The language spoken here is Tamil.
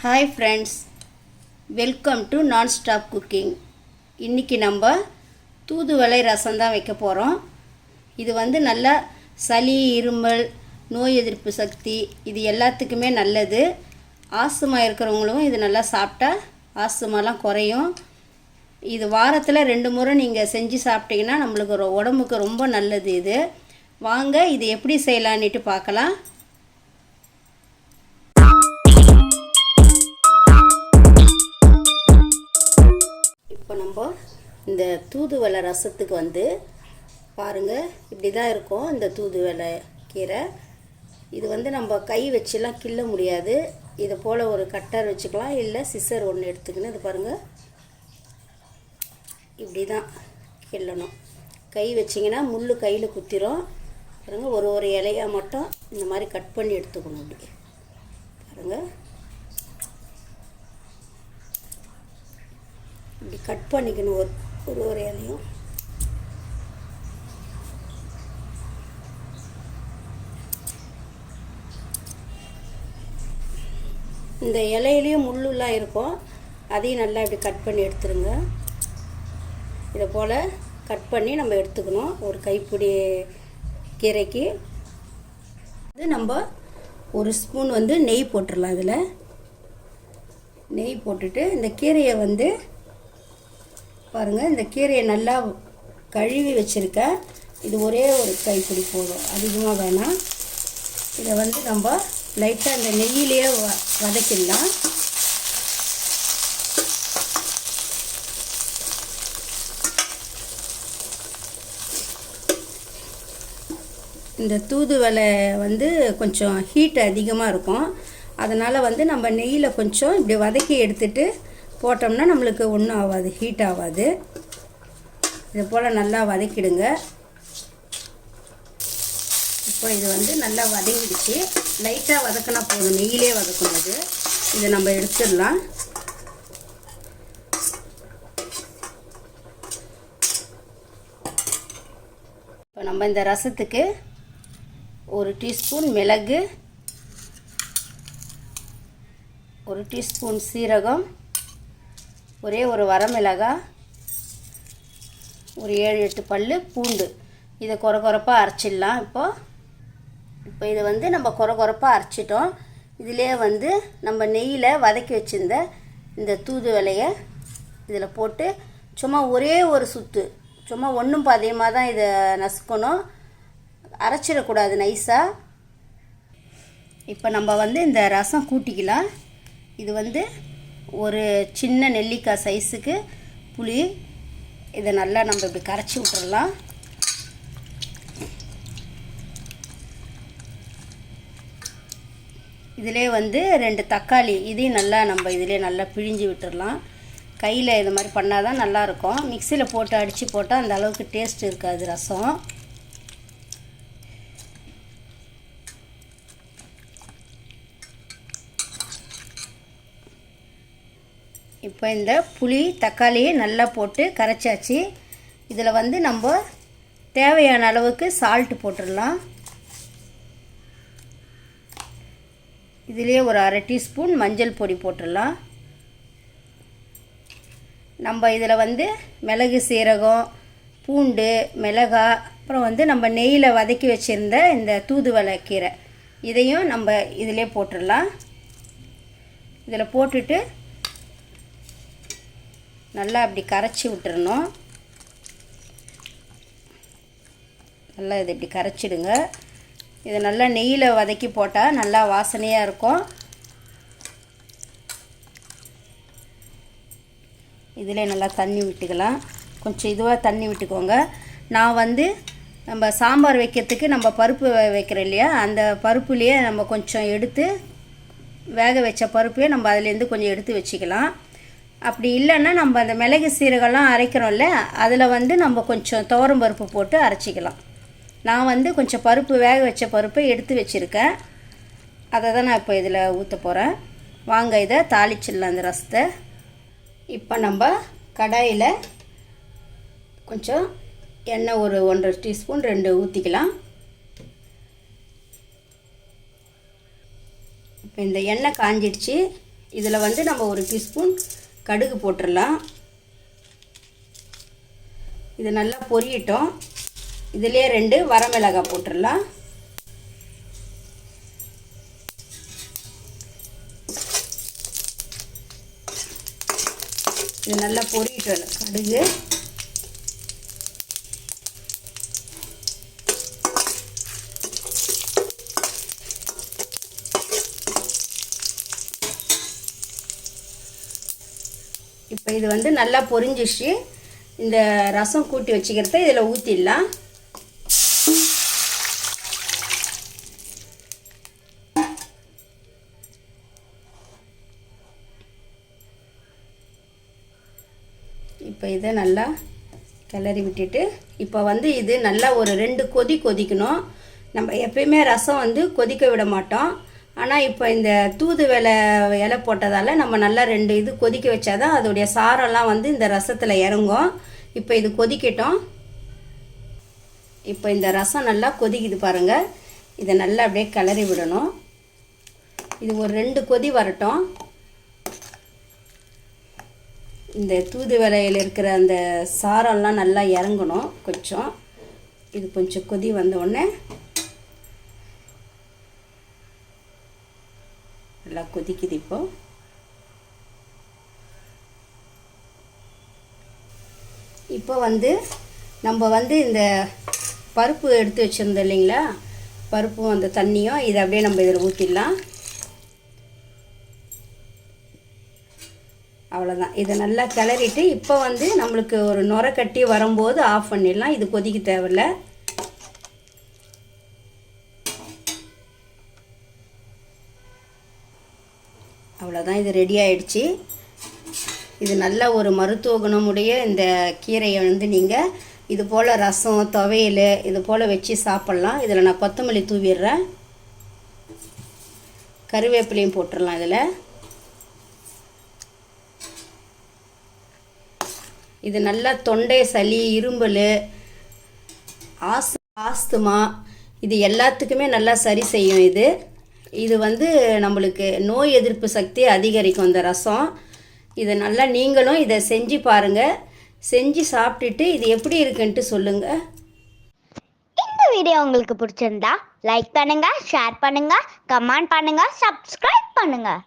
ஹாய் ஃப்ரெண்ட்ஸ், வெல்கம் டு நான் ஸ்டாப் குக்கிங். இன்றைக்கி நம்ம தூதுவளை ரசம் தான் வைக்க போகிறோம். இது வந்து நல்லா சளி, இருமல், நோய் எதிர்ப்பு சக்தி இது எல்லாத்துக்குமே நல்லது. ஆஸ்துமா இருக்கிறவங்களும் இது நல்லா சாப்பிட்டா ஆஸ்துமாலாம் குறையும். இது வாரத்தில் 2 முறை நீங்கள் செஞ்சு சாப்பிட்டீங்கன்னா நம்மளுக்கு உடம்புக்கு ரொம்ப நல்லது. இது வாங்க இது எப்படி செய்யலான்னுட்டு பார்க்கலாம். இப்போ நம்ம இந்த தூதுவளை ரசத்துக்கு வந்து பாருங்கள், இப்படி தான் இருக்கும் இந்த தூதுவளை கீரை. இது வந்து நம்ம கை வச்சுலாம் கிள்ள முடியாது. இதை போல் ஒரு கட்டர் வச்சுக்கலாம், இல்லை சிசர் ஒன்று எடுத்துக்கணும். இது பாருங்கள், இப்படி தான் கிள்ளணும். கை வச்சிங்கன்னா முள் கையில் குத்திரும். பாருங்கள், ஒரு இலையாக மட்டும் இந்த மாதிரி கட் பண்ணி எடுத்துக்கணும். இப்படி பாருங்கள், இப்படி கட் பண்ணிக்கணும் ஒரு இலையும். இந்த இலையிலையும் முள்ளுலாம் இருக்கும், அதையும் நல்லா இப்படி கட் பண்ணி எடுத்துருங்க. இதை போல் கட் பண்ணி நம்ம எடுத்துக்கணும். ஒரு கைப்பிடி கீரைக்கு இது நம்ம 1 ஸ்பூன் வந்து நெய் போட்டுடலாம். இதில் நெய் போட்டுட்டு இந்த கீரையை வந்து பாருங்கள், இந்த கீரையை நல்லா கழுவி வச்சுருக்கேன். இது ஒரே ஒரு கைப்பிடி போதும், அதிகமாக வேணாம். இதை வந்து நம்ம லைட்டாக இந்த நெய்யிலேயே வதக்கிடலாம். இந்த தூதுவளை வந்து கொஞ்சம் ஹீட் அதிகமாக இருக்கும். அதனால் வந்து நம்ம நெய்யில் கொஞ்சம் இப்படி வதக்கி எடுத்துட்டு போட்டோம்னா நம்மளுக்கு ஒன்றும் ஆகாது, ஹீட் ஆகாது. இது போல் நல்லா வதக்கிடுங்க. இப்போ இது வந்து நல்லா வதங்கிடுச்சு. லைட்டாக வதக்கினா போதும், நெய்யிலே வதக்கணும். இதை நம்ம எடுத்துடலாம். இப்போ நம்ம இந்த ரசத்துக்கு 1 டீஸ்பூன் மிளகு, 1 டீஸ்பூன் சீரகம், ஒரே ஒரு வரமிளகாய், ஒரு 7-8 பல் பூண்டு, இதை கொரப்பாக அரைச்சிடலாம். இப்போ இதை வந்து நம்ம கொரப்பாக அரைச்சிட்டோம். இதிலே வந்து நம்ம நெய்யில் வதக்கி வச்சுருந்த இந்த தூதுவளையை இதில் போட்டு சும்மா ஒரே ஒரு சுற்று, சும்மா ஒன்றும் பாதியமாக தான் இதை நசுக்கணும், அரைச்சிடக்கூடாது நைஸாக. இப்போ நம்ம வந்து இந்த ரசம் கூட்டிக்கலாம். இது வந்து ஒரு சின்ன நெல்லிக்காய் சைஸுக்கு புளி. இதை நல்லா நம்ம இப்படி கரைச்சி விட்டுறலாம். இதிலே வந்து 2 தக்காளி, இதையும் நல்லா நம்ம இதிலே நல்லா பிழிஞ்சு விட்டுடலாம். கையில் இது மாதிரி பண்ணால் தான் நல்லாயிருக்கும். மிக்சியில் போட்டு அடித்து போட்டால் அந்த அளவுக்கு டேஸ்ட் இருக்காது ரசம். இப்போ இந்த புளி தக்காளியை நல்லா போட்டு கரைச்சாச்சு. இதில் வந்து நம்ம தேவையான அளவுக்கு சால்ட்டு போட்டுடலாம். இதிலே ஒரு 1/2 டீஸ்பூன் மஞ்சள் பொடி போட்டுடலாம். நம்ம இதில் வந்து மிளகு, சீரகம், பூண்டு, மிளகாய், அப்புறம் வந்து நம்ம நெய்யில் வதக்கி வச்சுருந்த இந்த தூதுவளை கீரை இதையும் நம்ம இதிலே போட்டுடலாம். இதில் போட்டுட்டு நல்லா அப்படி கரைச்சி விட்டுறணும். நல்லா இதை இப்படி கரைச்சிடுங்க. இதை நல்லா நெய்யில் வதக்கி போட்டால் நல்லா வாசனையாக இருக்கும். இதில் நல்லா தண்ணி விட்டுக்கலாம். கொஞ்சம் இதுவாக தண்ணி விட்டுக்கோங்க. நான் வந்து நம்ம சாம்பார் வைக்கிறதுக்கு நம்ம பருப்பு வைக்கிறோம் இல்லையா, அந்த பருப்புலேயே நம்ம கொஞ்சம் எடுத்து வேக வச்ச பருப்பையே நம்ம அதிலேருந்து கொஞ்சம் எடுத்து வச்சுக்கலாம். அப்படி இல்லைன்னா நம்ம அந்த மிளகு சீரகம்லாம் அரைக்கிறோம்ல, அதில் வந்து நம்ம கொஞ்சம் துவரம் பருப்பு போட்டு அரைச்சிக்கலாம். நான் வந்து கொஞ்சம் பருப்பு வேக வச்ச பருப்பை எடுத்து வச்சுருக்கேன், அதை தான் நான் இப்போ இதில் ஊற்ற போகிறேன். வாங்க இதை தாளிச்சிடலாம் இந்த ரசத்தை. இப்போ நம்ம கடாயில் கொஞ்சம் எண்ணெய் ஒரு 1.5 டீஸ்பூன் 2 ஊற்றிக்கலாம். இப்போ இந்த எண்ணெய் காஞ்சிடுச்சு. இதில் வந்து நம்ம 1 டீஸ்பூன் கடுகு போட்டுடலாம். இது நல்லா பொரியட்டும். இதிலே 2 வரமிளகாய் போட்டுடலாம். இது நல்லா பொரியட்டும் கடுகு. இப்போ இது வந்து நல்லா பொரிஞ்சிச்சு. இந்த ரசம் கூட்டி வச்சுக்கிறத இதில் ஊற்றிடலாம். இப்போ இதை நல்லா கிளறி விட்டுட்டு, இப்போ வந்து இது நல்லா ஒரு 2 கொதி கொதிக்கணும். நம்ம எப்பயுமே ரசம் வந்து கொதிக்க விட மாட்டோம். ஆனால் இப்போ இந்த தூதுவளை இலை போட்டதால் நம்ம நல்லா 2 இது கொதிக்க வச்சாதான் அதோடைய சாரெல்லாம் வந்து இந்த ரசத்தில் இறங்கும். இப்போ இது கொதிக்கட்டும். இப்போ இந்த ரசம் நல்லா கொதிக்குது பாருங்கள். இதை நல்லா அப்படியே கிளறி விடணும். இது ஒரு 2 கொதி வரட்டும். இந்த தூதுவளையில் இருக்கிற அந்த சாரெல்லாம் நல்லா இறங்கணும் கொஞ்சம். இது கொஞ்சம் கொதி வந்தோடனே நல்லா கொதிக்குது. இப்போ வந்து நம்ம வந்து இந்த பருப்பு எடுத்து வச்சுருந்தோம் இல்லைங்களா, பருப்பும் அந்த தண்ணியும் இதை அப்படியே நம்ம இதில் ஊற்றிடலாம். அவ்வளோதான். இதை நல்லா கிளறிட்டு இப்போ வந்து நம்மளுக்கு ஒரு நுரை கட்டி வரும்போது ஆஃப் பண்ணிடலாம். இது கொதிக்க தேவையில்லை. அவ்வளோதான், இது ரெடி ஆயிடுச்சு. இது நல்ல ஒரு மருத்துவ குணமுடைய இந்த கீரையை வந்து நீங்கள் இது போல் ரசம், துவையல் இது போல் வச்சு சாப்பிட்லாம். இதில் நான் கொத்தமல்லி தூவிடுறேன். கருவேப்பிலையும் போட்டுடலாம். இதில் இது நல்லா தொண்டை சளி, இரும்பல், ஆஸ்துமா இது எல்லாத்துக்குமே நல்லா சரி செய்யும். இது வந்து நம்மளுக்கு நோய் எதிர்ப்பு சக்தி அதிகரிக்கும் இந்த ரசம். இதை நல்லா நீங்களும் இதை செஞ்சு பாருங்கள். செஞ்சு சாப்பிட்டுட்டு இது எப்படி இருக்குன்ட்டு சொல்லுங்கள். இந்த வீடியோ உங்களுக்கு பிடிச்சிருந்தா லைக் பண்ணுங்கள், ஷேர் பண்ணுங்கள், கமெண்ட் பண்ணுங்கள், சப்ஸ்கிரைப் பண்ணுங்கள்.